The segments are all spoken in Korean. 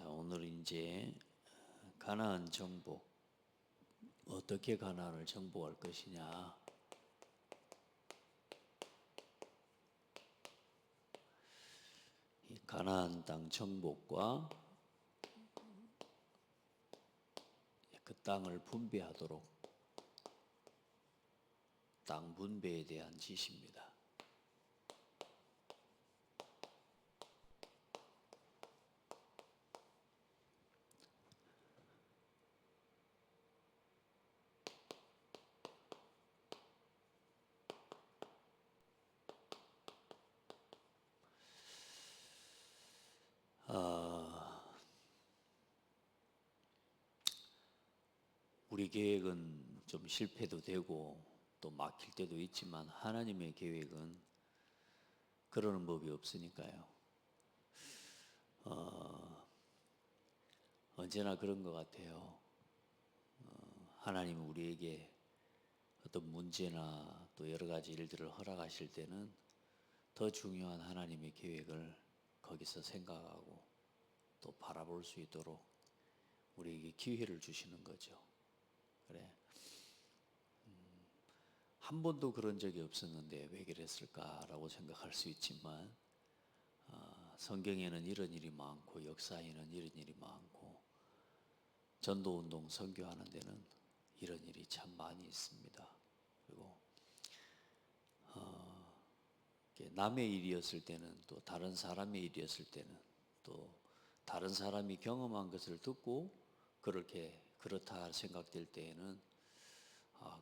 자, 오늘 이제 가나안 정복, 어떻게 가나안을 정복할 것이냐. 이 가나안 땅 정복과 그 땅을 분배하도록 땅 분배에 대한 지시입니다. 우리 계획은 좀 실패도 되고 또 막힐 때도 있지만 하나님의 계획은 그러는 법이 없으니까요. 언제나 그런 것 같아요. 하나님은 우리에게 어떤 문제나 또 여러 가지 일들을 허락하실 때는 더 중요한 하나님의 계획을 거기서 생각하고 또 바라볼 수 있도록 우리에게 기회를 주시는 거죠. 그래. 한 번도 그런 적이 없었는데 왜 그랬을까라고 생각할 수 있지만 성경에는 이런 일이 많고 역사에는 이런 일이 많고 전도운동 선교하는 데는 이런 일이 참 많이 있습니다. 그리고 남의 일이었을 때는 또 다른 사람의 일이었을 때는 또 다른 사람이 경험한 것을 듣고 그렇게 그렇다 생각될 때에는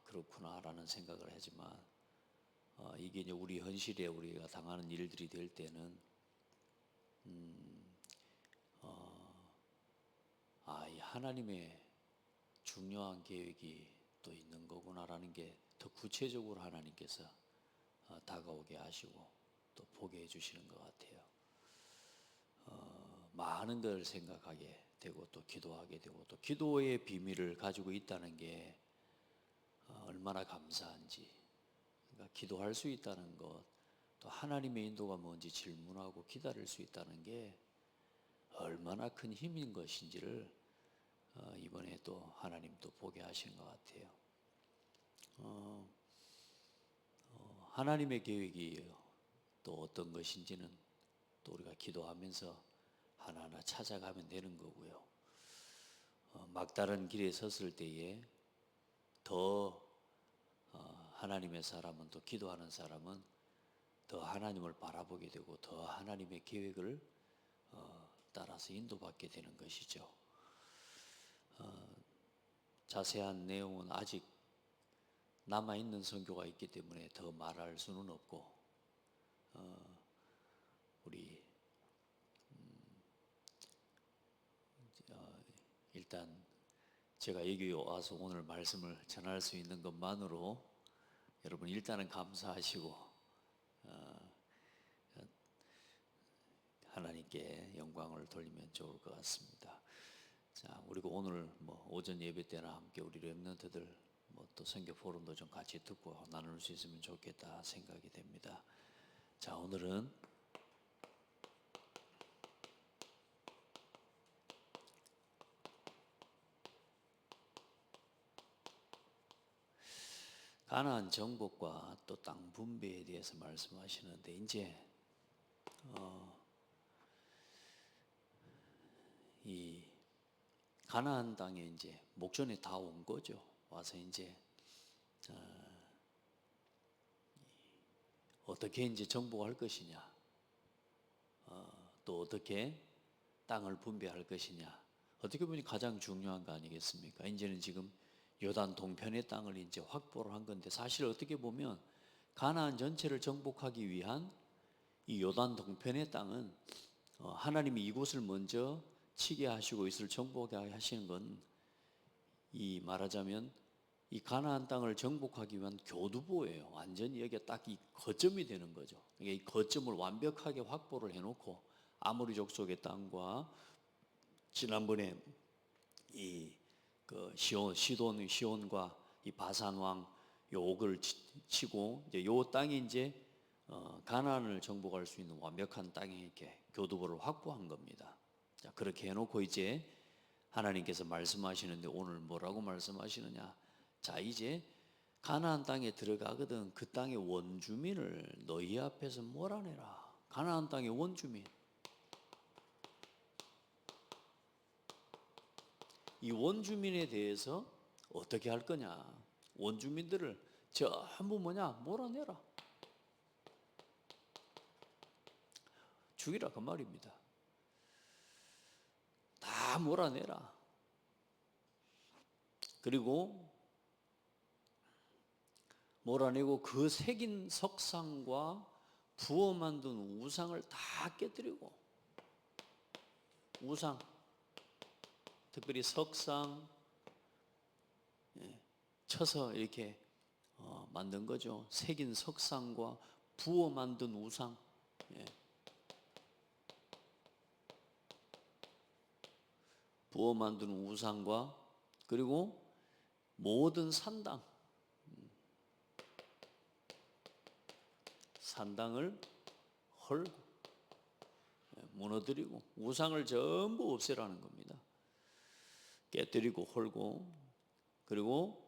그렇구나라는 생각을 하지만 이게 이제 우리 현실에 우리가 당하는 일들이 될 때는 이 하나님의 중요한 계획이 또 있는 거구나라는 게 더 구체적으로 하나님께서 다가오게 하시고 또 보게 해주시는 것 같아요. 많은 걸 생각하게 되고 또 기도하게 되고 또 기도의 비밀을 가지고 있다는 게 얼마나 감사한지. 그러니까 기도할 수 있다는 것, 또 하나님의 인도가 뭔지 질문하고 기다릴 수 있다는 게 얼마나 큰 힘인 것인지를 이번에 또 하나님 또 보게 하신 것 같아요. 하나님의 계획이 또 어떤 것인지는 또 우리가 기도하면서 하나하나 찾아가면 되는 거고요. 막다른 길에 섰을 때에 더 하나님의 사람은 또 기도하는 사람은 더 하나님을 바라보게 되고 더 하나님의 계획을 따라서 인도받게 되는 것이죠. 자세한 내용은 아직 남아있는 선교가 있기 때문에 더 말할 수는 없고 우리 일단 제가 여기 와서 오늘 말씀을 전할 수 있는 것만으로 여러분 일단은 감사하시고 하나님께 영광을 돌리면 좋을 것 같습니다. 자, 우리가 오늘 오전 예배 때나 함께 우리 렘넌트들 또 선교 포럼도 좀 같이 듣고 나눌 수 있으면 좋겠다 생각이 됩니다. 자, 오늘은 가나안 정복과 또 땅 분배에 대해서 말씀하시는데 이제 이 가나안 땅에 이제 목전에 다 온 거죠. 와서 이제 어떻게 이제 정복할 것이냐, 또 어떻게 땅을 분배할 것이냐. 어떻게 보니 가장 중요한 거 아니겠습니까? 이제는 지금 요단 동편의 땅을 이제 확보를 한 건데 사실 어떻게 보면 가나안 전체를 정복하기 위한 이 요단 동편의 땅은 하나님이 이곳을 먼저 치게 하시고 이것을 정복하게 하시는 건 이 말하자면 이 가나안 땅을 정복하기 위한 교두보예요. 완전히 여기가 딱 이 거점이 되는 거죠. 그러니까 이 거점을 완벽하게 확보를 해놓고 아모리 족속의 땅과 지난번에 시돈과 이 바산 왕 요 옥을 치고 이제 요 땅이 이제 가나안을 정복할 수 있는 완벽한 땅에 이렇게 교두보를 확보한 겁니다. 자, 그렇게 해놓고 이제 하나님께서 말씀하시는데 오늘 뭐라고 말씀하시느냐? 자, 이제 가나안 땅에 들어가거든 그 땅의 원주민을 너희 앞에서 몰아내라. 가나안 땅의 원주민. 이 원주민에 대해서 어떻게 할 거냐? 원주민들을 전부 몰아내라. 죽이라 그 말입니다. 다 몰아내라. 그리고 몰아내고 그 새긴 석상과 부어 만든 우상을 다 깨뜨리고, 우상, 특별히 석상, 쳐서 이렇게 만든 거죠. 새긴 석상과 부어 만든 우상. 부어 만든 우상과 그리고 모든 산당, 산당을 헐고 무너뜨리고 우상을 전부 없애라는 겁니다. 깨뜨리고 헐고, 그리고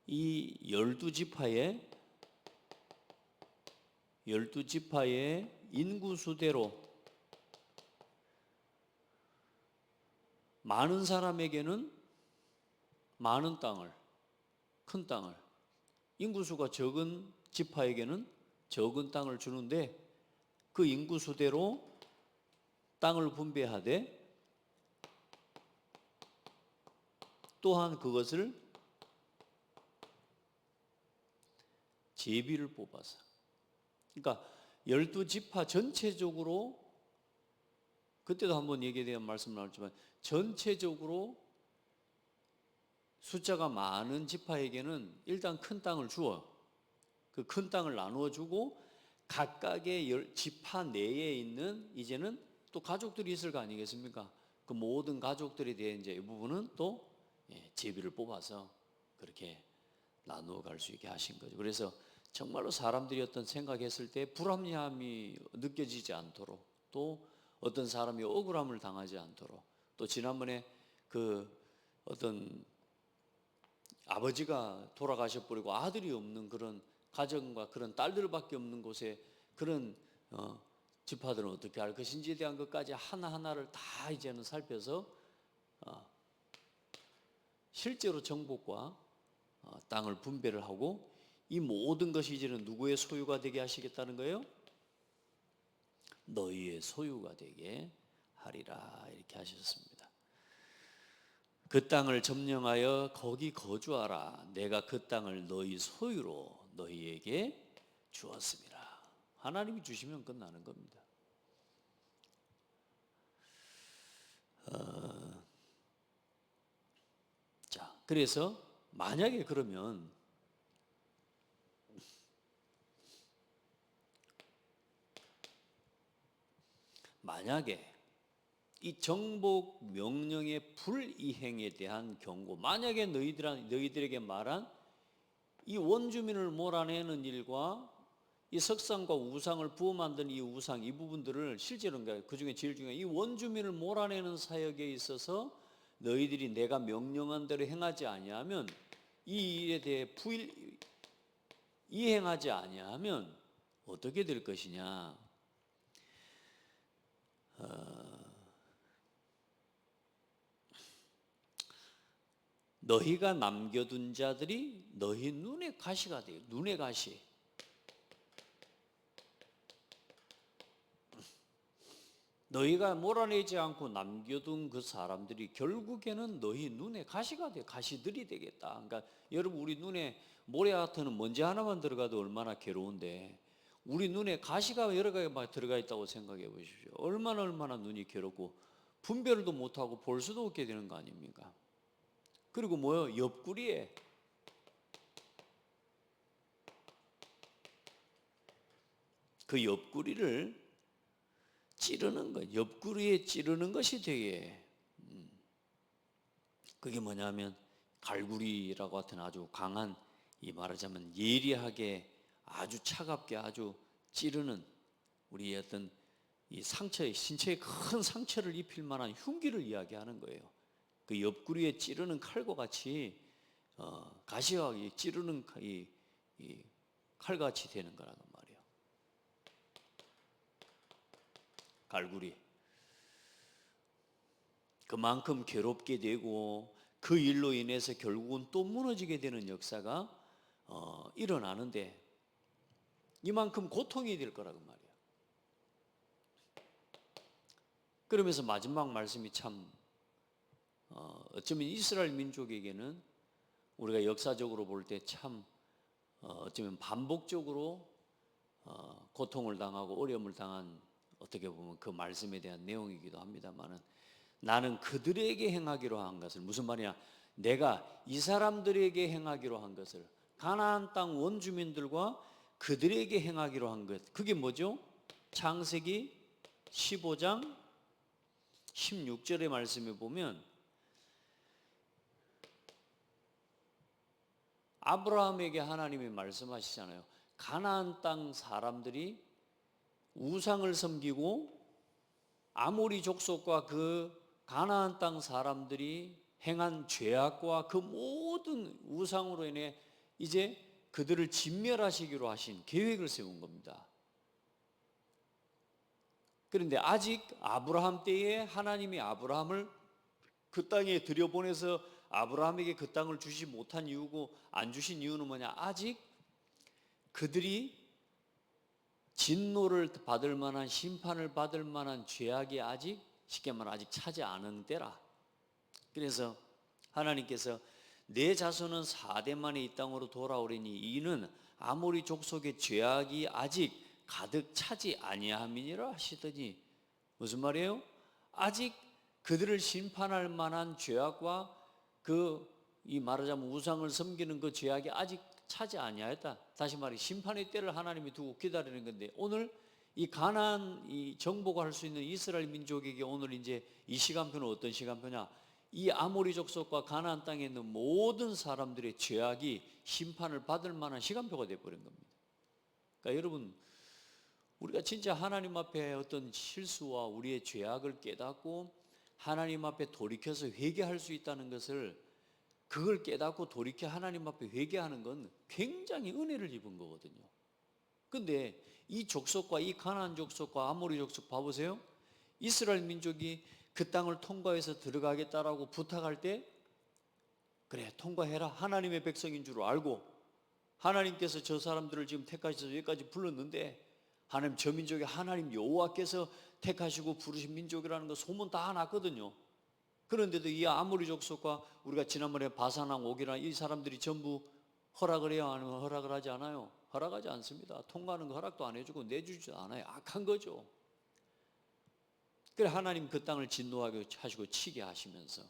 이 12지파의 인구수대로 많은 사람에게는 많은 땅을, 큰 땅을, 인구수가 적은 지파에게는 적은 땅을 주는데 그 인구수대로 땅을 분배하되 또한 그것을 제비를 뽑아서, 그러니까 12지파 전체적으로, 그때도 한번 얘기에 대한 말씀을 나눴지만 전체적으로 숫자가 많은 지파에게는 일단 큰 땅을 주어 그 큰 땅을 나누어 주고 각각의 지파 내에 있는 이제는 또 가족들이 있을 거 아니겠습니까? 그 모든 가족들에 대해 이제 이 부분은 또 제비를 뽑아서 그렇게 나누어 갈 수 있게 하신 거죠. 그래서 정말로 사람들이 어떤 생각했을 때 불합리함이 느껴지지 않도록, 또 어떤 사람이 억울함을 당하지 않도록, 또 지난번에 그 어떤 아버지가 돌아가셔 버리고 아들이 없는 그런 가정과 그런 딸들밖에 없는 곳에 그런 지파들은 어떻게 할 것인지에 대한 것까지 하나하나를 다 이제는 살펴서 실제로 정복과 땅을 분배를 하고 이 모든 것이 이제는 누구의 소유가 되게 하시겠다는 거예요? 너희의 소유가 되게 하리라, 이렇게 하셨습니다. 그 땅을 점령하여 거기 거주하라. 내가 그 땅을 너희 소유로 너희에게 주었습니다. 하나님이 주시면 끝나는 겁니다. 자, 그래서 만약에 그러면 이 정복 명령의 불이행에 대한 경고, 만약에 너희들에게 말한 이 원주민을 몰아내는 일과 이 석상과 우상을 부어 만든 이 우상, 이 부분들을 실제로 그 중에 제일 중요한 이 원주민을 몰아내는 사역에 있어서 너희들이 내가 명령한 대로 행하지 아니하면, 이 일에 대해 이행하지 아니하면 어떻게 될 것이냐? 너희가 남겨둔 자들이 너희 눈의 가시가 돼요. 눈의 가시. 너희가 몰아내지 않고 남겨둔 그 사람들이 결국에는 너희 눈에 가시가 돼, 가시들이 되겠다. 그러니까 여러분, 우리 눈에 모래 같은 먼지 하나만 들어가도 얼마나 괴로운데 우리 눈에 가시가 여러 가지 막 들어가 있다고 생각해 보십시오. 얼마나 눈이 괴롭고 분별도 못하고 볼 수도 없게 되는 거 아닙니까? 그리고 뭐요? 옆구리에 그 옆구리를 찌르는 것, 옆구리에 찌르는 것이 되게 그게 뭐냐면 갈구리라고 하여튼 아주 강한, 이 말하자면 예리하게 아주 차갑게 아주 찌르는 우리의 어떤 이 상처에 신체에 큰 상처를 입힐 만한 흉기를 이야기하는 거예요. 그 옆구리에 찌르는 칼과 같이 가시와 찌르는 이 칼같이 되는 거라는 말이에요. 갈구리. 그만큼 괴롭게 되고 그 일로 인해서 결국은 또 무너지게 되는 역사가 일어나는데 이만큼 고통이 될 거라고 말이에요. 그러면서 마지막 말씀이 참 어쩌면 이스라엘 민족에게는 우리가 역사적으로 볼 때 참 어쩌면 반복적으로 고통을 당하고 어려움을 당한 어떻게 보면 그 말씀에 대한 내용이기도 합니다만은 나는 그들에게 행하기로 한 것을 무슨 말이냐? 내가 이 사람들에게 행하기로 한 것을 가나안 땅 원주민들과 그들에게 행하기로 한 것 그게 뭐죠? 창세기 15장 16절의 말씀에 보면 아브라함에게 하나님이 말씀하시잖아요. 가나안 땅 사람들이 우상을 섬기고 아모리 족속과 그 가나안 땅 사람들이 행한 죄악과 그 모든 우상으로 인해 이제 그들을 진멸하시기로 하신 계획을 세운 겁니다. 그런데 아직 아브라함 때에 하나님이 아브라함을 그 땅에 들여보내서 아브라함에게 그 땅을 주지 못한 이유고 안 주신 이유는 뭐냐? 아직 그들이 진노를 받을 만한 심판을 받을 만한 죄악이 아직 쉽게 말하면 아직 차지 않은 때라. 그래서 하나님께서 내 자손은 4대 만에 이 땅으로 돌아오리니 이는 아모리 족속의 죄악이 아직 가득 차지 아니함이니라 하시더니 무슨 말이에요? 아직 그들을 심판할 만한 죄악과 이 말하자면 우상을 섬기는 그 죄악이 아직 차지 아니하였다. 다시 말해 심판의 때를 하나님이 두고 기다리는 건데 오늘 이 가나안 이 정복할 수 있는 이스라엘 민족에게 오늘 이제 이 시간표는 어떤 시간표냐? 이 아모리 족속과 가나안 땅에 있는 모든 사람들의 죄악이 심판을 받을 만한 시간표가 되어버린 겁니다. 그러니까 여러분 우리가 진짜 하나님 앞에 어떤 실수와 우리의 죄악을 깨닫고 하나님 앞에 돌이켜서 회개할 수 있다는 것을 그걸 깨닫고 돌이켜 하나님 앞에 회개하는 건 굉장히 은혜를 입은 거거든요. 근데 이 족속과 이 가나안 족속과 아모리 족속 봐보세요. 이스라엘 민족이 그 땅을 통과해서 들어가겠다라고 부탁할 때 그래 통과해라 하나님의 백성인 줄 알고 하나님께서 저 사람들을 지금 택하셔서 여기까지 불렀는데 하나님 저 민족이 하나님 여호와께서 택하시고 부르신 민족이라는 거 소문 다 났거든요. 그런데도 이 아모리 족속과 우리가 지난번에 바산왕 옥이라는 이 사람들이 전부 허락을 해야 하는 허락을 하지 않아요. 허락하지 않습니다. 통과하는 거 허락도 안 해주고 내주지도 않아요. 악한 거죠. 그래 하나님 그 땅을 진노하게 하시고 치게 하시면서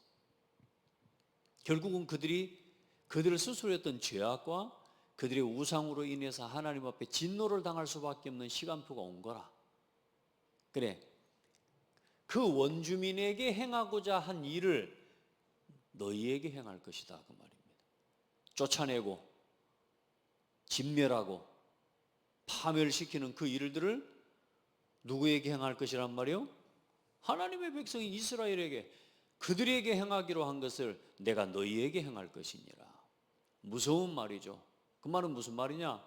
결국은 그들을 스스로 했던 죄악과 그들의 우상으로 인해서 하나님 앞에 진노를 당할 수밖에 없는 시간표가 온 거라. 그래 그 원주민에게 행하고자 한 일을 너희에게 행할 것이다 그 말입니다. 쫓아내고 진멸하고 파멸시키는 그 일들을 누구에게 행할 것이란 말이요? 하나님의 백성인 이스라엘에게 그들에게 행하기로 한 것을 내가 너희에게 행할 것이니라. 무서운 말이죠. 그 말은 무슨 말이냐?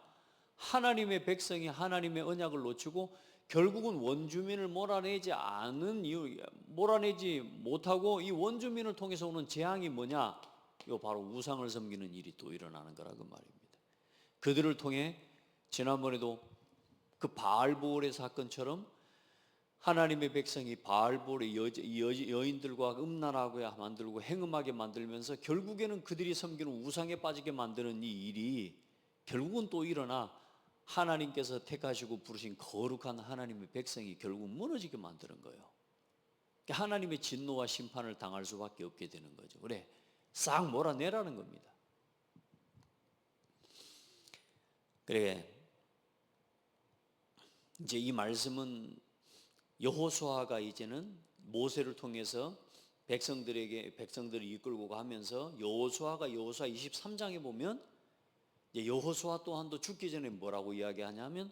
하나님의 백성이 하나님의 언약을 놓치고 결국은 원주민을 몰아내지 못하고 이 원주민을 통해서 오는 재앙이 뭐냐? 이거 바로 우상을 섬기는 일이 또 일어나는 거라고 말입니다. 그들을 통해 지난번에도 그 바알보올의 사건처럼 하나님의 백성이 바알보올의 여인들과 음란하게 만들고 행음하게 만들면서 결국에는 그들이 섬기는 우상에 빠지게 만드는 이 일이 결국은 또 일어나 하나님께서 택하시고 부르신 거룩한 하나님의 백성이 결국 무너지게 만드는 거예요. 하나님의 진노와 심판을 당할 수밖에 없게 되는 거죠. 그래 싹 몰아내라는 겁니다. 그래 이제 이 말씀은 여호수아가 이제는 모세를 통해서 백성들을 이끌고 가면서 여호수아 23장에 보면 여호수아 또한도 죽기 전에 뭐라고 이야기하냐면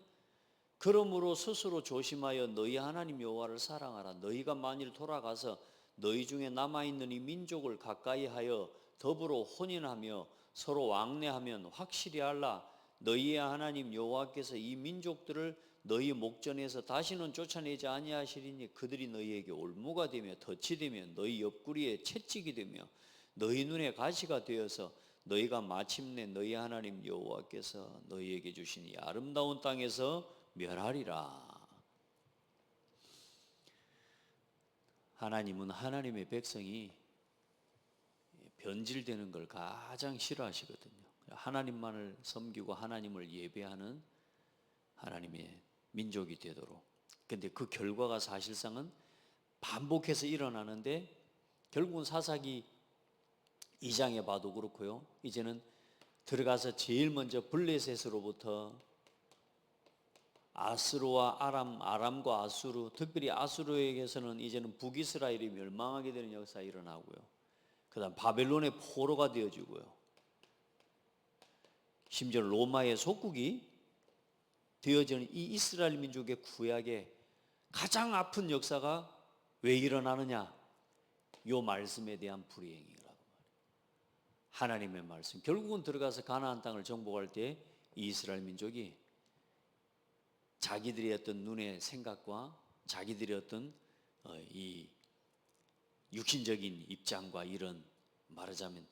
그러므로 스스로 조심하여 너희 하나님 여호와를 사랑하라. 너희가 만일 돌아가서 너희 중에 남아있는 이 민족을 가까이하여 더불어 혼인하며 서로 왕래하면 확실히 알라. 너희의 하나님 여호와께서 이 민족들을 너희 목전에서 다시는 쫓아내지 아니하시리니 그들이 너희에게 올무가 되며 덫이 되며 너희 옆구리에 채찍이 되며 너희 눈에 가시가 되어서 너희가 마침내 너희 하나님 여호와께서 너희에게 주신 이 아름다운 땅에서 멸하리라. 하나님은 하나님의 백성이 변질되는 걸 가장 싫어하시거든요. 하나님만을 섬기고 하나님을 예배하는 하나님의 민족이 되도록. 근데 그 결과가 사실상은 반복해서 일어나는데 결국은 사사기 2장에 봐도 그렇고요. 이제는 들어가서 제일 먼저 블레셋으로부터 아스루와 아람과 아수르, 특별히 아수르에게서는 이제는 북이스라엘이 멸망하게 되는 역사가 일어나고요. 그 다음 바벨론의 포로가 되어지고요. 심지어 로마의 속국이 되어지는 이 이스라엘 민족의 구약의 가장 아픈 역사가 왜 일어나느냐? 요 말씀에 대한 불이행이라고 말해요. 하나님의 말씀. 결국은 들어가서 가나안 땅을 정복할 때 이 이스라엘 민족이 자기들의 어떤 눈의 생각과 자기들의 어떤 이 육신적인 입장과 이런 말하자면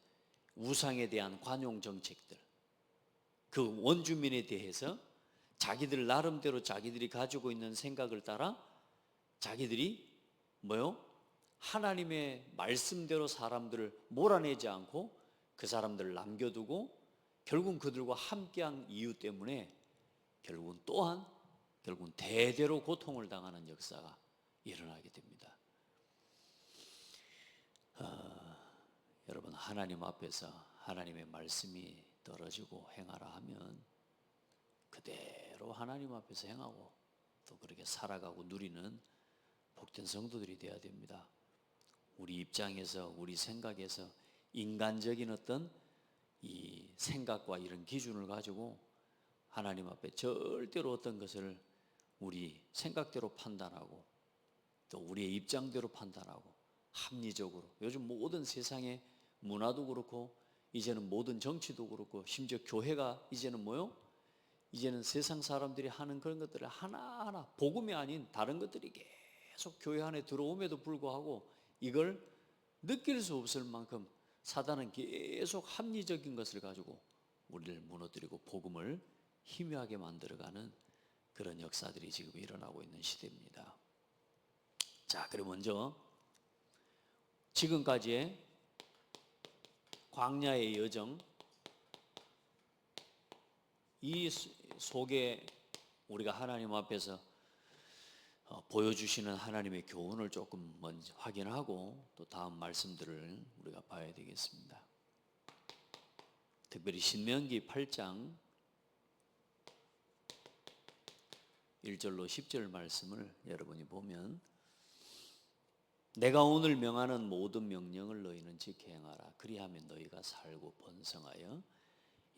우상에 대한 관용 정책들, 그 원주민에 대해서 자기들 나름대로 자기들이 가지고 있는 생각을 따라 자기들이 하나님의 말씀대로 사람들을 몰아내지 않고 그 사람들을 남겨두고 결국은 그들과 함께한 이유 때문에 결국은 대대로 고통을 당하는 역사가 일어나게 됩니다. 여러분, 하나님 앞에서 하나님의 말씀이 떨어지고 행하라 하면 그대로 하나님 앞에서 행하고 또 그렇게 살아가고 누리는 복된 성도들이 되어야 됩니다. 우리 입장에서, 우리 생각에서 인간적인 어떤 이 생각과 이런 기준을 가지고 하나님 앞에 절대로 어떤 것을 우리 생각대로 판단하고 또 우리의 입장대로 판단하고 합리적으로, 요즘 모든 세상의 문화도 그렇고 이제는 모든 정치도 그렇고 심지어 교회가 이제는 세상 사람들이 하는 그런 것들을 하나하나 복음이 아닌 다른 것들이 계속 교회 안에 들어옴에도 불구하고 이걸 느낄 수 없을 만큼 사단은 계속 합리적인 것을 가지고 우리를 무너뜨리고 복음을 희미하게 만들어가는 그런 역사들이 지금 일어나고 있는 시대입니다. 자, 그럼 먼저 지금까지의 광야의 여정, 이 속에 우리가 하나님 앞에서 보여주시는 하나님의 교훈을 조금 먼저 확인하고 또 다음 말씀들을 우리가 봐야 되겠습니다. 특별히 신명기 8장 1절로 10절 말씀을 여러분이 보면 내가 오늘 명하는 모든 명령을 너희는 지켜 행하라. 그리하면 너희가 살고 번성하여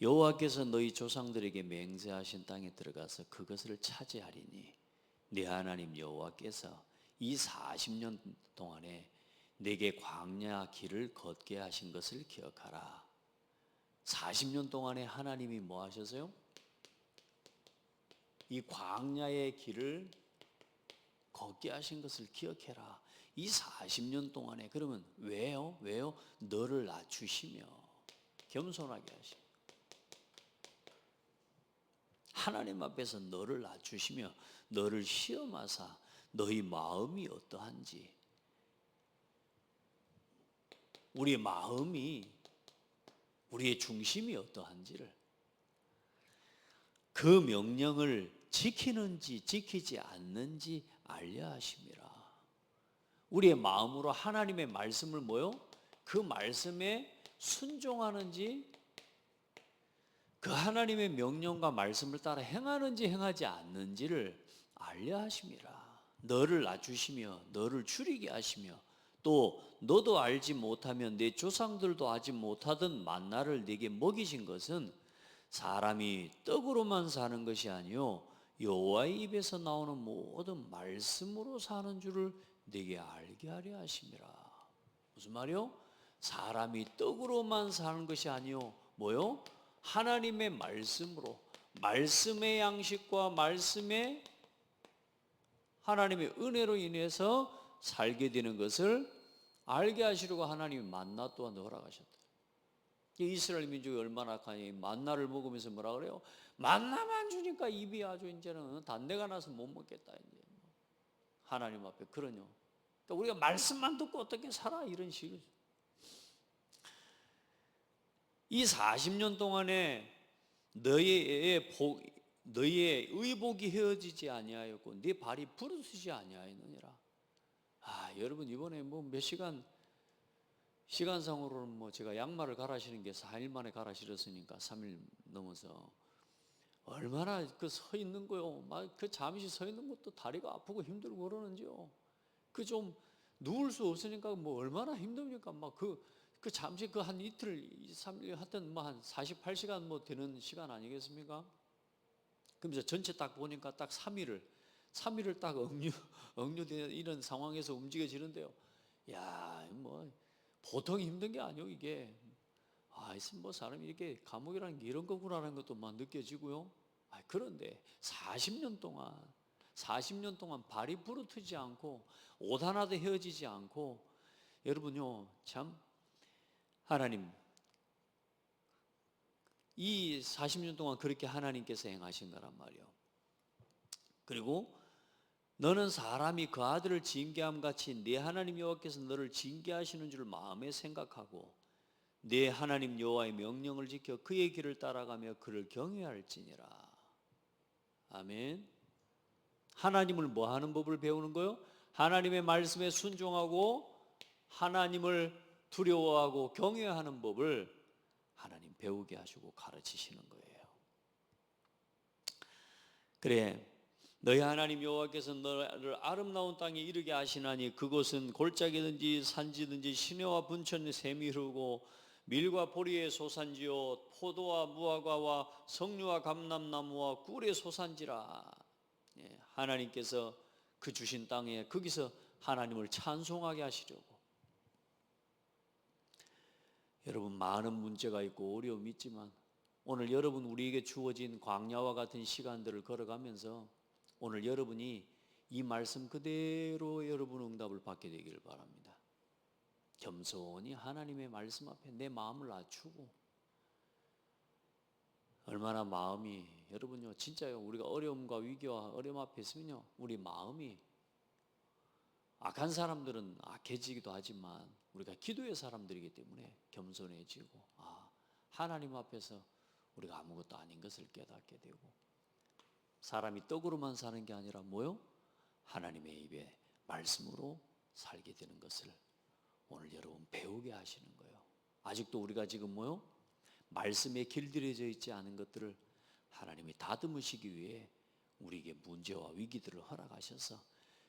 여호와께서 너희 조상들에게 맹세하신 땅에 들어가서 그것을 차지하리니 네 하나님 여호와께서 이 40년 동안에 내게 광야 길을 걷게 하신 것을 기억하라. 40년 동안에 하나님이 뭐 하셨어요? 이 광야의 길을 걷게 하신 것을 기억해라. 이 40년 동안에 그러면 왜요? 너를 낮추시며 겸손하게 하시며 하나님 앞에서 너를 낮추시며 너를 시험하사 너희 마음이 어떠한지, 우리의 마음이, 우리의 중심이 어떠한지를, 그 명령을 지키는지 지키지 않는지 알려 하심이라. 우리의 마음으로 하나님의 말씀을 그 말씀에 순종하는지, 그 하나님의 명령과 말씀을 따라 행하는지 행하지 않는지를 알려 하심이라. 너를 낮추시며 너를 줄이게 하시며 또 너도 알지 못하면 내 조상들도 알지 못하던 만나를 네게 먹이신 것은 사람이 떡으로만 사는 것이 아니요 여호와의 입에서 나오는 모든 말씀으로 사는 줄을 네게 알게 하려 하심이라. 무슨 말이요? 사람이 떡으로만 사는 것이 아니요 뭐요? 하나님의 말씀으로, 말씀의 양식과 말씀의 하나님의 은혜로 인해서 살게 되는 것을 알게 하시려고 하나님이 만나 또한 허락하셨다. 이스라엘 민족이 얼마나 악하니 만나를 먹으면서 뭐라 그래요? 만나만 주니까 입이 아주 이제는 단내가 나서 못 먹겠다. 이제 하나님 앞에 그러뇨. 그러니까 우리가 말씀만 듣고 어떻게 살아? 이런 식이죠. 이 40년 동안에 너희의 의복이 헤어지지 아니하였고 네 발이 부르시지 아니하였느니라. 여러분 이번에 뭐 몇 시간상으로는 뭐 제가 양말을 갈아 신은 게 4일 만에 갈아 신었으니까 3일 넘어서 얼마나 그 서 있는 거요. 막 그 잠시 서 있는 것도 다리가 아프고 힘들고 그러는지요. 그 좀 누울 수 없으니까 뭐 얼마나 힘듭니까? 막 그 잠시 그 한 이틀, 3일 하여튼 뭐 한 48시간 뭐 되는 시간 아니겠습니까? 그러면서 전체 딱 보니까 딱 3일을 딱 억류된 이런 상황에서 움직여지는데요. 야, 뭐 보통 힘든 게 아니요 이게. 뭐 사람이 이렇게 감옥이라는 게 이런 거구나라는 것도 막 느껴지고요. 그런데 40년 동안 발이 부르트지 않고 옷 하나도 헤어지지 않고 여러분요 참 하나님 이 40년 동안 그렇게 하나님께서 행하신 거란 말이요. 그리고 너는 사람이 그 아들을 징계함 같이 네 하나님 여호와께서 너를 징계하시는 줄 마음에 생각하고 네 하나님 여호와의 명령을 지켜 그의 길을 따라가며 그를 경외할지니라. 아멘. 하나님을 뭐 하는 법을 배우는 거요? 하나님의 말씀에 순종하고 하나님을 두려워하고 경외하는 법을 하나님 배우게 하시고 가르치시는 거예요. 그래, 너희 하나님 여호와께서 너를 아름다운 땅에 이르게 하시나니 그곳은 골짜기든지 산지든지 시내와 분천에 샘이 흐르고 밀과 보리의 소산지요 포도와 무화과와 석류와 감람나무와 꿀의 소산지라. 하나님께서 그 주신 땅에 거기서 하나님을 찬송하게 하시려고. 여러분 많은 문제가 있고 어려움이 있지만 오늘 여러분 우리에게 주어진 광야와 같은 시간들을 걸어가면서 오늘 여러분이 이 말씀 그대로 여러분 응답을 받게 되기를 바랍니다. 겸손히 하나님의 말씀 앞에 내 마음을 낮추고 얼마나 마음이 여러분요 진짜요 우리가 어려움과 위기와 어려움 앞에 있으면요 우리 마음이 악한 사람들은 악해지기도 하지만 우리가 기도의 사람들이기 때문에 겸손해지고 하나님 앞에서 우리가 아무것도 아닌 것을 깨닫게 되고 사람이 떡으로만 사는 게 아니라 뭐요? 하나님의 입에 말씀으로 살게 되는 것을 오늘 여러분 배우게 하시는 거예요. 아직도 우리가 지금 뭐요? 말씀에 길들여져 있지 않은 것들을 하나님이 다듬으시기 위해 우리에게 문제와 위기들을 허락하셔서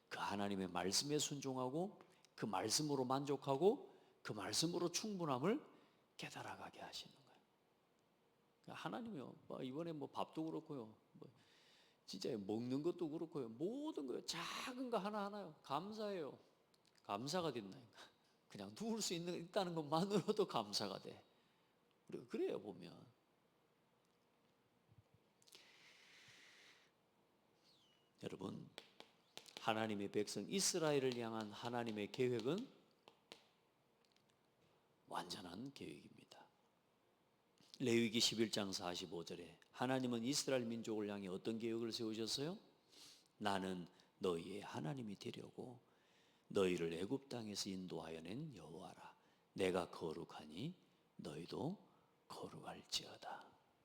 그 하나님의 말씀에 순종하고 그 말씀으로 만족하고 그 말씀으로 충분함을 깨달아가게 하시는 거예요. 하나님이요 이번에 뭐 밥도 그렇고요 진짜 먹는 것도 그렇고요 모든 거요 작은 거 하나하나요 감사해요. 감사가 된다니까. 그냥 누울 수 있다는 것만으로도 감사가 돼. 우리가 그래요 보면. 여러분 하나님의 백성 이스라엘을 향한 하나님의 계획은 완전한 계획입니다. 레위기 11장 45절에 하나님은 이스라엘 민족을 향해 어떤 계획을 세우셨어요? 나는 너희의 하나님이 되려고 너희를 애굽 땅에서 인도하여 낸 여호와라. 내가 거룩하니 너희도 거룩할지어다.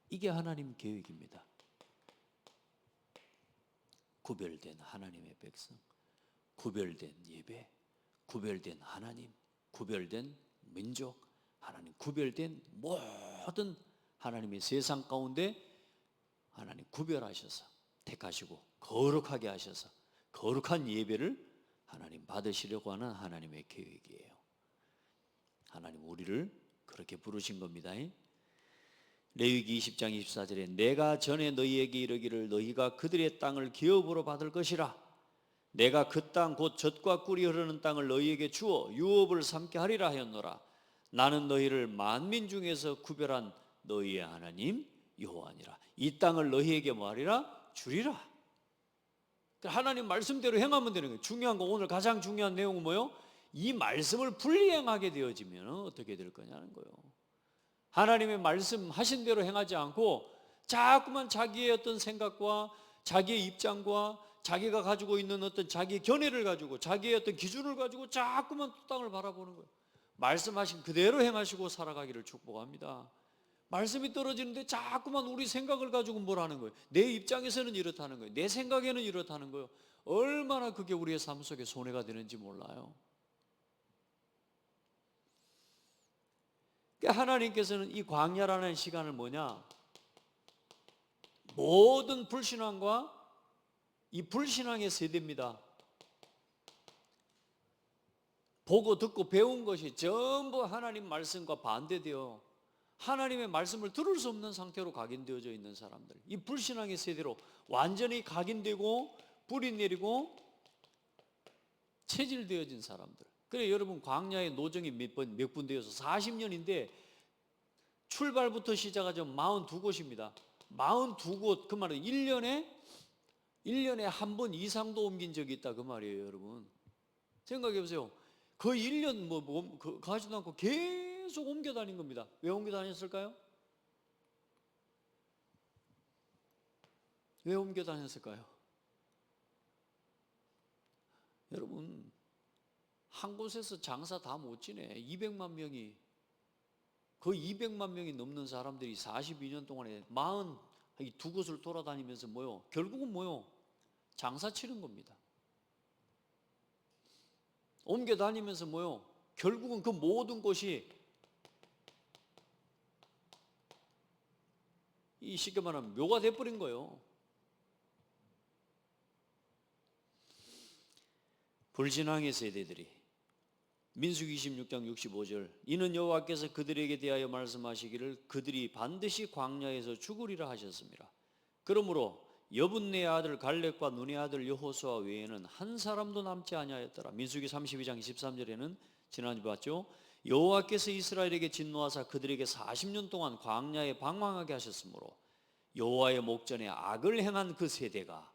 이게 하나님 계획입니다. 구별된 하나님의 백성, 구별된 예배, 구별된 하나님, 구별된 민족, 하나님 구별된 모든 하나님의 세상 가운데 하나님 구별하셔서 택하시고 거룩하게 하셔서 거룩한 예배를 하나님 받으시려고 하는 하나님의 계획이에요. 하나님 우리를 그렇게 부르신 겁니다. 레위기 20장 24절에 내가 전에 너희에게 이르기를 너희가 그들의 땅을 기업으로 받을 것이라. 내가 그 땅 곧 젖과 꿀이 흐르는 땅을 너희에게 주어 유업을 삼게 하리라 하였노라. 나는 너희를 만민 중에서 구별한 너희의 하나님 여호와니라. 이 땅을 너희에게 뭐하리라? 주리라. 하나님 말씀대로 행하면 되는 거예요. 중요한 거, 오늘 가장 중요한 내용은 뭐예요? 이 말씀을 불이행하게 되어지면 어떻게 될 거냐는 거예요. 하나님의 말씀하신 대로 행하지 않고 자꾸만 자기의 어떤 생각과 자기의 입장과 자기가 가지고 있는 어떤 자기의 견해를 가지고 자기의 어떤 기준을 가지고 자꾸만 땅을 바라보는 거예요. 말씀하신 그대로 행하시고 살아가기를 축복합니다. 말씀이 떨어지는데 자꾸만 우리 생각을 가지고 뭘 하는 거예요? 내 입장에서는 이렇다는 거예요. 내 생각에는 이렇다는 거예요. 얼마나 그게 우리의 삶 속에 손해가 되는지 몰라요. 하나님께서는 이 광야라는 시간을 뭐냐? 모든 불신앙과 이 불신앙의 세대입니다. 보고 듣고 배운 것이 전부 하나님 말씀과 반대되어 하나님의 말씀을 들을 수 없는 상태로 각인되어져 있는 사람들, 이 불신앙의 세대로 완전히 각인되고 불이 내리고 체질되어진 사람들. 그래 여러분, 광야의 노정이 몇 분 되어서 40년인데 출발부터 시작하죠. 42곳입니다. 42곳, 그 말은 1년에 한 번 이상도 옮긴 적이 있다 그 말이에요. 여러분 생각해 보세요. 거의 1년 가지도 않고 계속 옮겨 다닌 겁니다. 왜 옮겨 다녔을까요? 왜 옮겨 다녔을까요? 여러분, 한 곳에서 장사 다 못 지내. 200만 명이, 거의 200만 명이 넘는 사람들이 42년 동안에 42곳을 돌아다니면서 뭐요? 결국은 뭐요? 장사 치른 겁니다. 옮겨 다니면서 뭐요? 결국은 그 모든 곳이 이 쉽게 말하면 묘가 돼버린 거예요. 불신앙의 세대들이 민수기 26장 65절 이는 여호와께서 그들에게 대하여 말씀하시기를 그들이 반드시 광야에서 죽으리라 하셨습니다. 그러므로 여분네의 아들 갈렙과 눈의 아들 여호수아 외에는 한 사람도 남지 아니하였더라. 민수기 32장 23절에는 지난주 봤죠. 여호와께서 이스라엘에게 진노하사 그들에게 40년 동안 광야에 방황하게 하셨으므로 여호와의 목전에 악을 행한 그 세대가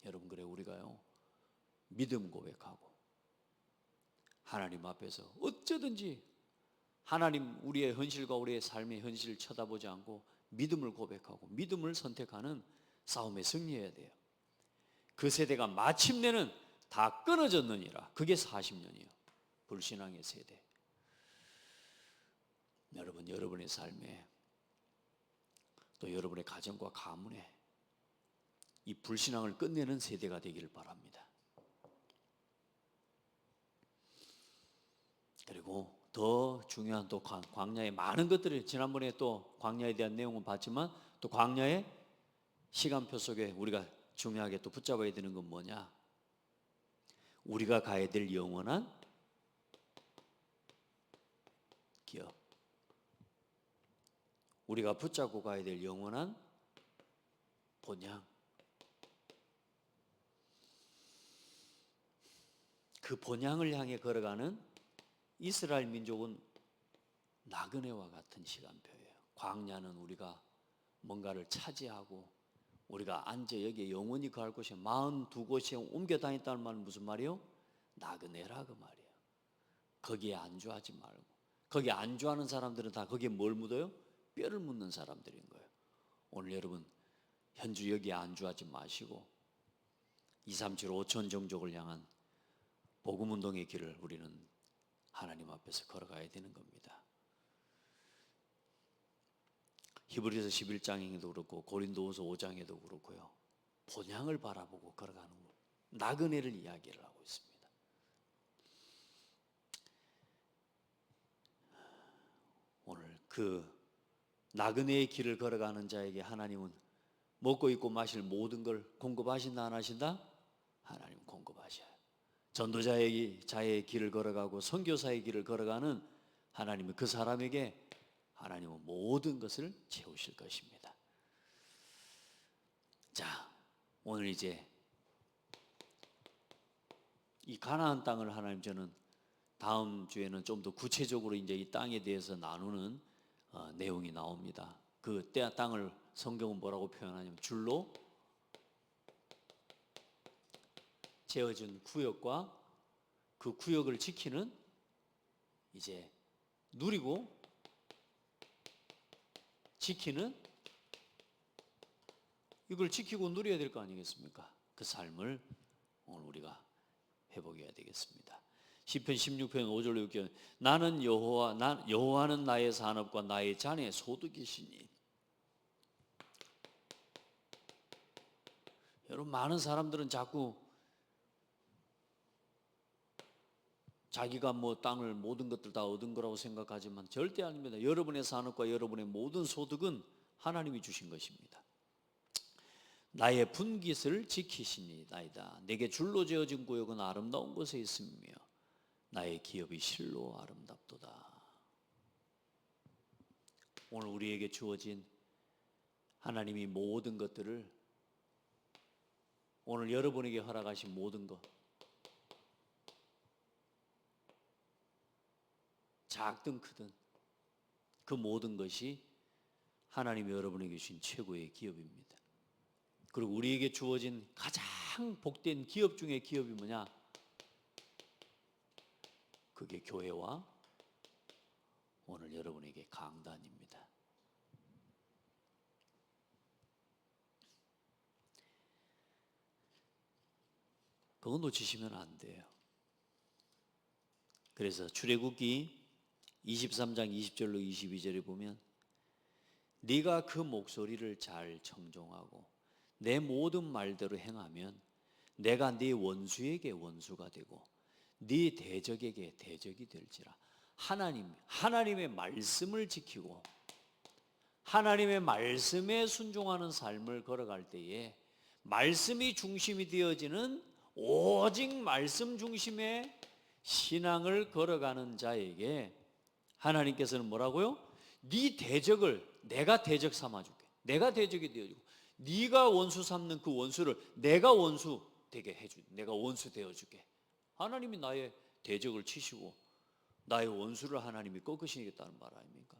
여러분, 그래 우리가요 믿음 고백하고 하나님 앞에서 어쩌든지 하나님 우리의 현실과 우리의 삶의 현실을 쳐다보지 않고 믿음을 고백하고 믿음을 선택하는 싸움에 승리해야 돼요. 그 세대가 마침내는 다 끊어졌느니라. 그게 40년이에요. 불신앙의 세대. 여러분, 여러분의 삶에 또 여러분의 가정과 가문에 이 불신앙을 끝내는 세대가 되기를 바랍니다. 그리고 더 중요한 또 광야의 많은 것들을, 지난번에 또 광야에 대한 내용은 봤지만 또 광야의 시간표 속에 우리가 중요하게 또 붙잡아야 되는 건 뭐냐? 우리가 가야 될 영원한 기업, 우리가 붙잡고 가야 될 영원한 본향, 그 본향을 향해 걸어가는 이스라엘 민족은 나그네와 같은 시간표예요. 광야는 우리가 뭔가를 차지하고 우리가 앉아 여기에 영원히 거할 곳이 42곳에 옮겨 다녔다는 말은 무슨 말이에요? 나그네라 그 말이에요. 거기에 안주하지 말고, 거기에 안주하는 사람들은 다 거기에 뭘 묻어요? 뼈를 묻는 사람들인 거예요. 오늘 여러분 현주 여기에 안주하지 마시고 237 5천 종족을 향한 복음운동의 길을 우리는 하나님 앞에서 걸어가야 되는 겁니다. 히브리서 11장에도 그렇고 고린도후서 5장에도 그렇고요. 본향을 바라보고 걸어가는 나그네를 이야기를 하고 있습니다. 오늘 그 나그네의 길을 걸어가는 자에게 하나님은 먹고 입고 마실 모든 걸 공급하신다 안 하신다? 하나님 공급하셔요. 전도자의 길을 걸어가고 선교사의 길을 걸어가는 하나님은 그 사람에게 하나님은 모든 것을 채우실 것입니다. 자, 오늘 이제 이 가나안 땅을 하나님 저는 다음 주에는 좀 더 구체적으로 이제 이 땅에 대해서 나누는 내용이 나옵니다. 그 땅을 성경은 뭐라고 표현하냐면 줄로 재어준 구역과 그 구역을 지키는 이제 누리고 지키는 이걸 지키고 누려야 될 거 아니겠습니까? 그 삶을 오늘 우리가 회복해야 되겠습니다. 시편 16편 5절 6절 나는 여호와는 나의 산업과 나의 잔의 소득이시니. 여러분 많은 사람들은 자꾸 자기가 뭐 땅을 모든 것들 다 얻은 거라고 생각하지만 절대 아닙니다. 여러분의 산업과 여러분의 모든 소득은 하나님이 주신 것입니다. 나의 분깃을 지키시니이다. 내게 줄로 지어진 구역은 아름다운 곳에 있으며 나의 기업이 실로 아름답도다. 오늘 우리에게 주어진 하나님이 모든 것들을 오늘 여러분에게 허락하신 모든 것 작든 크든 그 모든 것이 하나님이 여러분에게 주신 최고의 기업입니다. 그리고 우리에게 주어진 가장 복된 기업 중에 기업이 뭐냐? 그게 교회와 오늘 여러분에게 강단입니다. 그거 놓치시면 안 돼요. 그래서 출애굽기 23장 20절로 22절에 보면 네가 그 목소리를 잘 청종하고 내 모든 말대로 행하면 내가 네 원수에게 원수가 되고 네 대적에게 대적이 될지라. 하나님의 말씀을 지키고 하나님의 말씀에 순종하는 삶을 걸어갈 때에 말씀이 중심이 되어지는 오직 말씀 중심의 신앙을 걸어가는 자에게 하나님께서는 뭐라고요? 네 대적을 내가 대적 삼아줄게. 내가 대적이 되어주고 네가 원수 삼는 그 원수를 내가 원수 되게 해줄게. 내가 원수 되어줄게. 하나님이 나의 대적을 치시고 나의 원수를 하나님이 꺾으시겠다는 말 아닙니까?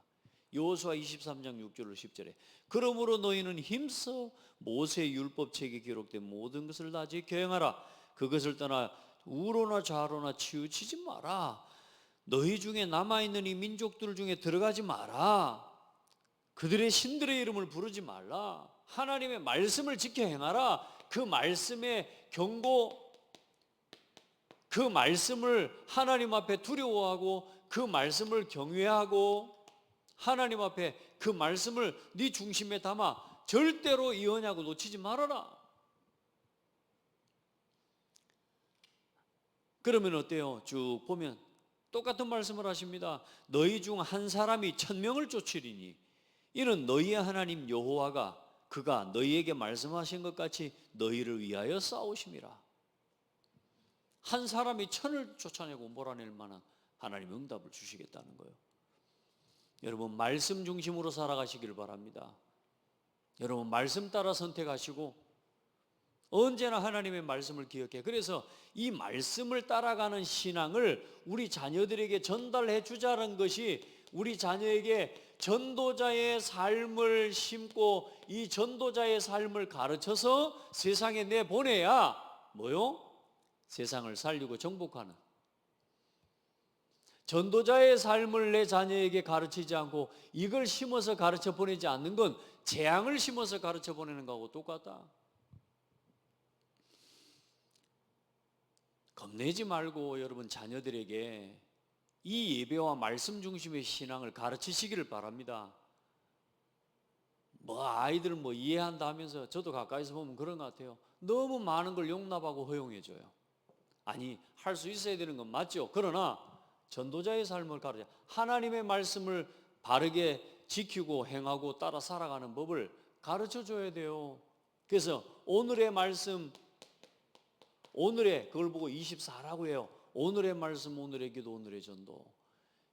여호수아 23장 6절로 10절에 그러므로 너희는 힘써 모세의 율법책에 기록된 모든 것을 다 지켜 행하라. 그것을 떠나 우로나 좌로나 치우치지 마라. 너희 중에 남아있는 이 민족들 중에 들어가지 마라. 그들의 신들의 이름을 부르지 말라. 하나님의 말씀을 지켜 행하라. 그 말씀의 경고, 그 말씀을 하나님 앞에 두려워하고 그 말씀을 경외하고 하나님 앞에 그 말씀을 네 중심에 담아 절대로 이 언약을 놓치지 말아라. 그러면 어때요? 쭉 보면 똑같은 말씀을 하십니다. 너희 중 한 사람이 1000명을 쫓으리니 이는 너희의 하나님 여호와가 그가 너희에게 말씀하신 것 같이 너희를 위하여 싸우심이라. 한 사람이 1000을 쫓아내고 몰아낼 만한 하나님의 응답을 주시겠다는 거예요. 여러분 말씀 중심으로 살아가시길 바랍니다. 여러분 말씀 따라 선택하시고 언제나 하나님의 말씀을 기억해. 그래서 이 말씀을 따라가는 신앙을 우리 자녀들에게 전달해 주자는 것이 우리 자녀에게 전도자의 삶을 심고 이 전도자의 삶을 가르쳐서 세상에 내보내야 뭐요? 세상을 살리고 정복하는 전도자의 삶을 내 자녀에게 가르치지 않고 이걸 심어서 가르쳐 보내지 않는 건 재앙을 심어서 가르쳐 보내는 거하고 똑같다. 겁내지 말고 여러분 자녀들에게 이 예배와 말씀 중심의 신앙을 가르치시기를 바랍니다. 뭐 아이들은 뭐 이해한다 하면서 저도 가까이서 보면 그런 것 같아요. 너무 많은 걸 용납하고 허용해줘요. 아니 할 수 있어야 되는 건 맞죠. 그러나 전도자의 삶을 가르쳐 하나님의 말씀을 바르게 지키고 행하고 따라 살아가는 법을 가르쳐 줘야 돼요. 그래서 오늘의 말씀 오늘의 그걸 보고 24라고 해요. 오늘의 말씀, 오늘의 기도, 오늘의 전도.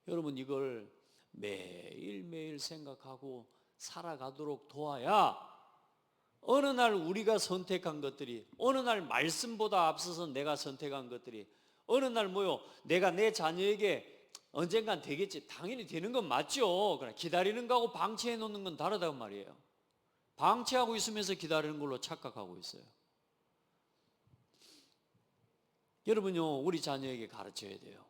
여러분 이걸 매일매일 생각하고 살아가도록 도와야 어느 날 우리가 선택한 것들이, 어느 날 말씀보다 앞서서 내가 선택한 것들이, 어느 날 뭐요? 내가 내 자녀에게 언젠간 되겠지. 당연히 되는 건 맞죠. 그러나 기다리는 거하고 방치해 놓는 건 다르다고 말이에요. 방치하고 있으면서 기다리는 걸로 착각하고 있어요. 여러분요, 우리 자녀에게 가르쳐야 돼요.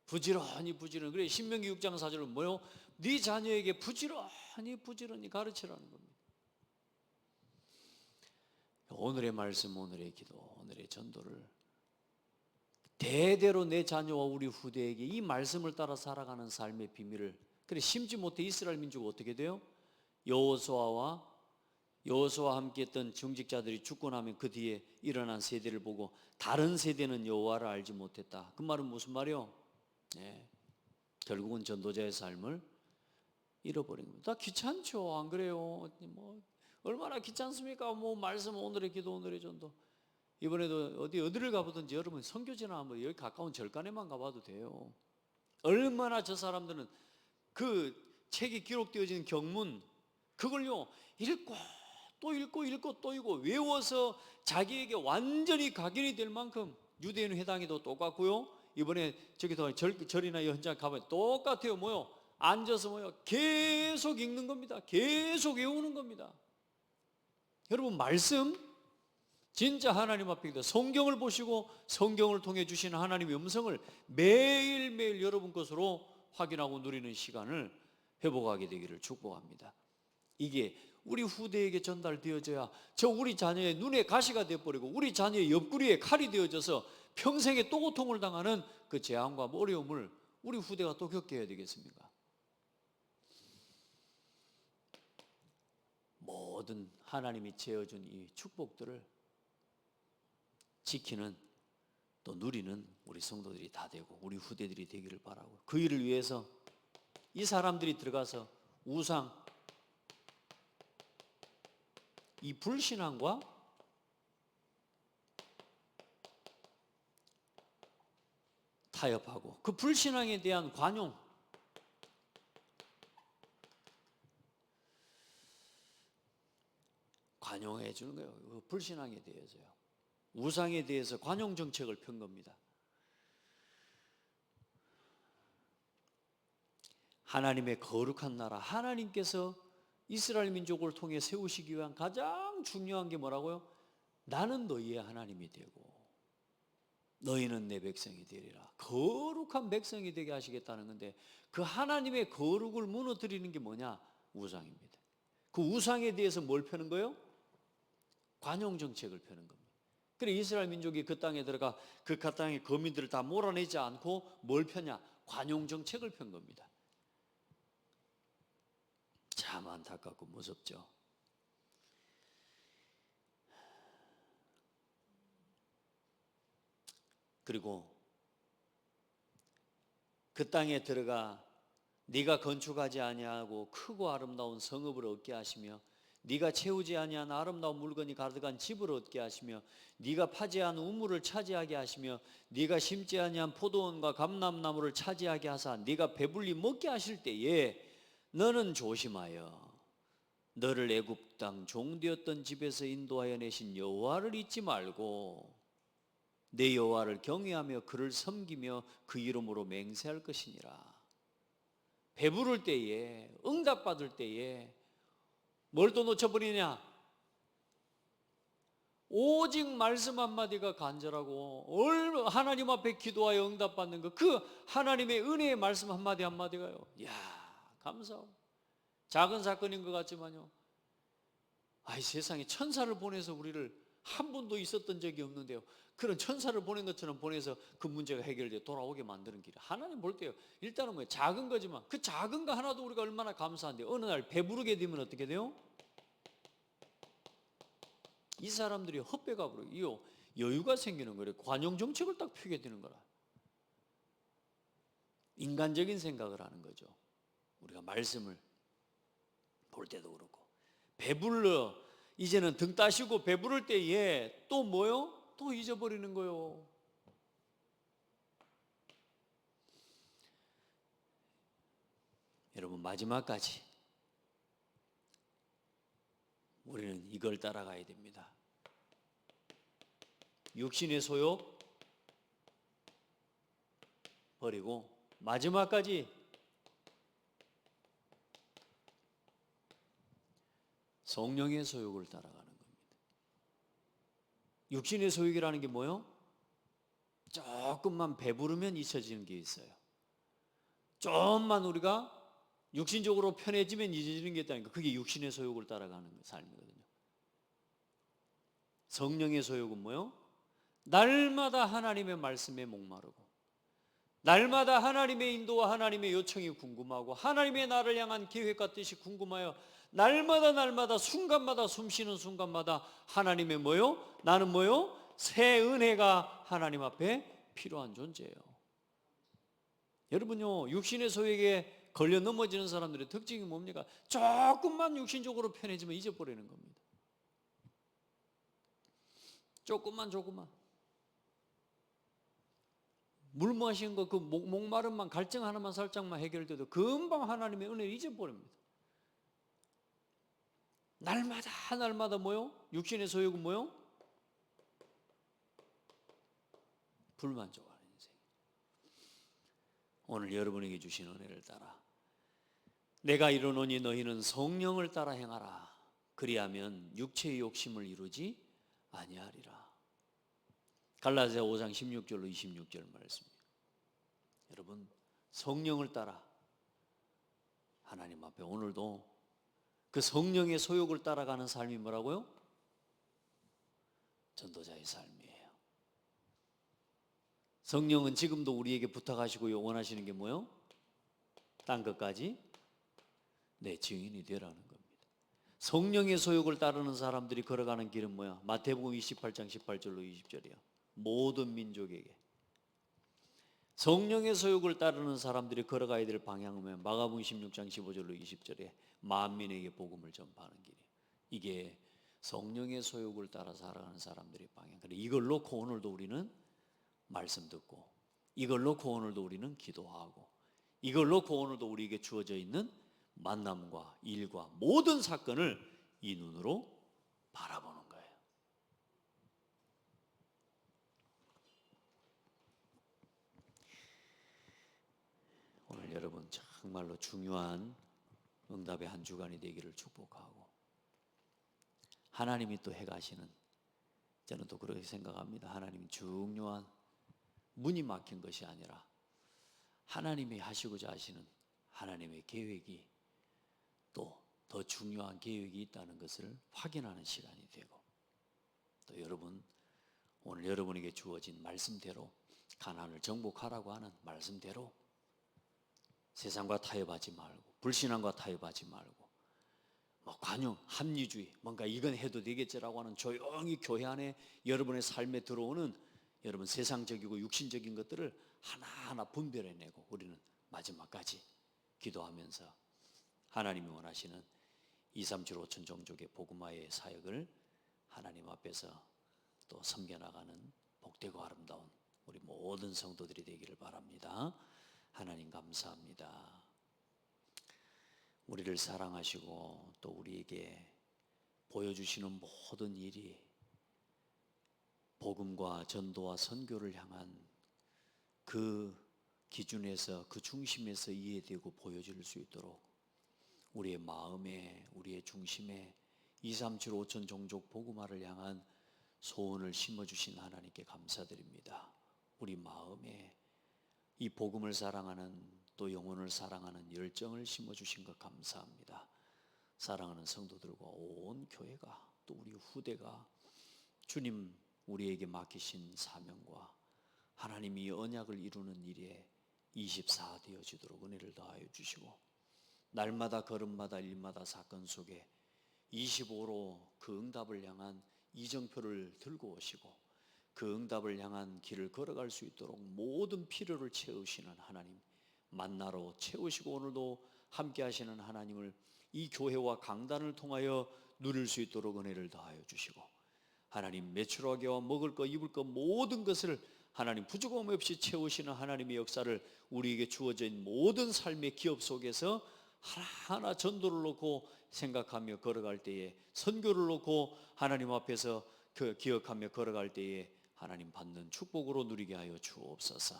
부지런히. 그래 신명기 6장 4절은 뭐요? 네 자녀에게 부지런히 가르치라는 겁니다. 오늘의 말씀, 오늘의 기도, 오늘의 전도를 대대로 내 자녀와 우리 후대에게 이 말씀을 따라 살아가는 삶의 비밀을, 그래 심지 못해 이스라엘 민족은 어떻게 돼요? 여호수아와 함께했던 정직자들이 죽고 나면 그 뒤에 일어난 세대를 보고 다른 세대는 여호와를 알지 못했다. 그 말은 무슨 말이요? 결국은 전도자의 삶을 잃어버린 겁니다. 다 귀찮죠, 안 그래요? 뭐 얼마나 귀찮습니까? 뭐 말씀, 오늘의 기도, 오늘의 전도. 이번에도 어디를 가보든지 여러분 선교지나 한번 여기 가까운 절간에만 가봐도 돼요. 얼마나 저 사람들은 그 책이 기록되어진 경문 그걸요 읽고 또 읽고 또 읽고 외워서 자기에게 완전히 각인이 될 만큼, 유대인 회당에도 똑같고요. 이번에 저기도 절이나 현장 가보면 똑같아요. 뭐요? 앉아서 뭐요? 계속 읽는 겁니다. 계속 외우는 겁니다. 여러분 말씀 진짜 하나님 앞에 성경을 보시고 성경을 통해 주시는 하나님의 음성을 매일매일 여러분 것으로 확인하고 누리는 시간을 회복하게 되기를 축복합니다. 이게 우리 후대에게 전달되어져야 우리 자녀의 눈에 가시가 되어버리고 우리 자녀의 옆구리에 칼이 되어져서 평생에 또 고통을 당하는 그 재앙과 어려움을 우리 후대가 또 겪게 해야 되겠습니까? 모든 하나님이 지어준 이 축복들을 지키는 또 누리는 우리 성도들이 다 되고 우리 후대들이 되기를 바라고, 그 일을 위해서 이 사람들이 들어가서 우상, 이 불신앙과 타협하고 그 불신앙에 대한 관용해 주는 거예요. 그 불신앙에 대해서요. 우상에 대해서 관용 정책을 편 겁니다. 하나님의 거룩한 나라, 하나님께서 이스라엘 민족을 통해 세우시기 위한 가장 중요한 게 뭐라고요? 나는 너희의 하나님이 되고 너희는 내 백성이 되리라. 거룩한 백성이 되게 하시겠다는 건데, 그 하나님의 거룩을 무너뜨리는 게 뭐냐? 우상입니다. 그 우상에 대해서 뭘 펴는 거예요? 관용 정책을 펴는 겁니다. 그래 이스라엘 민족이 그 땅에 들어가 그 땅의 거민들을 다 몰아내지 않고 뭘 펴냐? 관용 정책을 편 겁니다. 참 안타깝고 무섭죠. 그리고 그 땅에 들어가 네가 건축하지 아니하고 크고 아름다운 성읍을 얻게 하시며 네가 채우지 아니한 아름다운 물건이 가득한 집을 얻게 하시며 네가 파지 않은 우물을 차지하게 하시며 네가 심지 아니한 포도원과 감람나무를 차지하게 하사 네가 배불리 먹게 하실 때에 너는 조심하여 너를 애굽 땅 종되었던 집에서 인도하여 내신 여호와를 잊지 말고 내 여호와를 경외하며 그를 섬기며 그 이름으로 맹세할 것이니라. 배부를 때에, 응답받을 때에 뭘 또 놓쳐버리냐? 오직 말씀 한마디가 간절하고 하나님 앞에 기도하여 응답받는 것, 그 하나님의 은혜의 말씀 한마디가요, 이야 감사하고 작은 사건인 것 같지만요, 세상에 천사를 보내서 우리를 한 번도 있었던 적이 없는데요, 그런 천사를 보낸 것처럼 보내서 그 문제가 해결돼 돌아오게 만드는 길, 하나님 볼 때요 일단은 뭐 작은 거지만 그 작은 거 하나도 우리가 얼마나 감사한데, 어느 날 배부르게 되면 어떻게 돼요? 이 사람들이 헛배가 부르고 여유가 생기는 거예요. 관용 정책을 딱 펴게 되는 거라. 인간적인 생각을 하는 거죠. 우리가 말씀을 볼 때도 그렇고, 배불러 이제는 등 따시고 배부를 때에 또 뭐요? 또 잊어버리는 거요. 여러분, 마지막까지 우리는 이걸 따라가야 됩니다. 육신의 소욕 버리고 마지막까지 성령의 소욕을 따라가는 겁니다. 육신의 소욕이라는 게 뭐요? 조금만 배부르면 잊혀지는 게 있어요. 조금만 우리가 육신적으로 편해지면 잊어지는 게 있다니까. 그게 육신의 소욕을 따라가는 삶이거든요. 성령의 소욕은 뭐요? 날마다 하나님의 말씀에 목마르고, 날마다 하나님의 인도와 하나님의 요청이 궁금하고, 하나님의 나를 향한 계획과 뜻이 궁금하여 날마다 순간마다 숨쉬는 순간마다 하나님의 뭐요? 나는 뭐요? 새 은혜가 하나님 앞에 필요한 존재예요. 여러분요, 육신의 소욕에 걸려 넘어지는 사람들의 특징이 뭡니까? 조금만 육신적으로 편해지면 잊어버리는 겁니다. 조금만 물 마시는 거, 그 목마름만, 갈증 하나만 살짝만 해결돼도 금방 하나님의 은혜를 잊어버립니다. 날마다 뭐요? 육신의 소욕은 뭐요? 불만족하는 인생. 오늘 여러분에게 주신 은혜를 따라 내가 이르노니 너희는 성령을 따라 행하라. 그리하면 육체의 욕심을 이루지 아니하리라. 갈라디아 5장 16절로 26절 말씀입니다. 여러분, 성령을 따라 하나님 앞에 오늘도 그 성령의 소욕을 따라가는 삶이 뭐라고요? 전도자의 삶이에요. 성령은 지금도 우리에게 부탁하시고 원하시는 게 뭐예요? 딴 것까지 내 증인이 되라는 겁니다. 성령의 소욕을 따르는 사람들이 걸어가는 길은 뭐야? 마태복음 28장 18절로 20절이야. 모든 민족에게. 성령의 소욕을 따르는 사람들이 걸어가야 될 방향은 뭐야? 마가복음 16장 15절로 20절에 만민에게 복음을 전파하는 길이에요. 이게 성령의 소욕을 따라 살아가는 사람들의 방향. 그래, 이걸 놓고 오늘도 우리는 말씀 듣고, 이걸 놓고 오늘도 우리는 기도하고, 이걸 놓고 오늘도 우리에게 주어져 있는 만남과 일과 모든 사건을 이 눈으로 바라보는 거예요. 오늘 여러분 정말로 중요한 응답의 한 주간이 되기를 축복하고, 하나님이 또 해가시는, 저는 또 그렇게 생각합니다. 하나님이 중요한 문이 막힌 것이 아니라 하나님이 하시고자 하시는 하나님의 계획이 또 더 중요한 계획이 있다는 것을 확인하는 시간이 되고, 또 여러분, 오늘 여러분에게 주어진 말씀대로 가난을 정복하라고 하는 말씀대로 세상과 타협하지 말고, 불신앙과 타협하지 말고, 관용, 합리주의, 뭔가 이건 해도 되겠지라고 하는 조용히 교회 안에 여러분의 삶에 들어오는 여러분 세상적이고 육신적인 것들을 하나하나 분별해내고 우리는 마지막까지 기도하면서 하나님이 원하시는 2, 3, 7, 5천 종족의 복음화의 사역을 하나님 앞에서 또 섬겨나가는 복되고 아름다운 우리 모든 성도들이 되기를 바랍니다. 하나님 감사합니다. 우리를 사랑하시고 또 우리에게 보여주시는 모든 일이 복음과 전도와 선교를 향한 그 기준에서, 그 중심에서 이해되고 보여질 수 있도록 우리의 마음에, 우리의 중심에 2, 3, 7, 5천 종족 복음화를 향한 소원을 심어주신 하나님께 감사드립니다. 우리 마음에 이 복음을 사랑하는, 또 영혼을 사랑하는 열정을 심어주신 것 감사합니다. 사랑하는 성도들과 온 교회가, 또 우리 후대가 주님 우리에게 맡기신 사명과 하나님이 언약을 이루는 일에 24 되어지도록 은혜를 더하여 주시고, 날마다 걸음마다 일마다 사건 속에 25로 그 응답을 향한 이정표를 들고 오시고, 그 응답을 향한 길을 걸어갈 수 있도록 모든 필요를 채우시는 하나님, 만나로 채우시고 오늘도 함께 하시는 하나님을 이 교회와 강단을 통하여 누릴 수 있도록 은혜를 더하여 주시고, 하나님 매출하게와 먹을 것 입을 것 모든 것을 하나님 부족함 없이 채우시는 하나님의 역사를 우리에게 주어져 있는 모든 삶의 기업 속에서 하나하나 전도를 놓고 생각하며 걸어갈 때에, 선교를 놓고 하나님 앞에서 기억하며 걸어갈 때에 하나님 받는 축복으로 누리게 하여 주옵소서.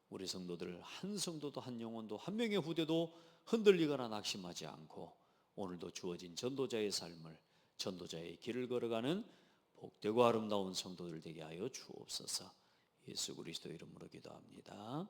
우리 성도들 한 성도도 한 영혼도 한 명의 후대도 흔들리거나 낙심하지 않고 오늘도 주어진 전도자의 삶을, 전도자의 길을 걸어가는 복되고 아름다운 성도들 되게 하여 주옵소서. 예수 그리스도 이름으로 기도합니다.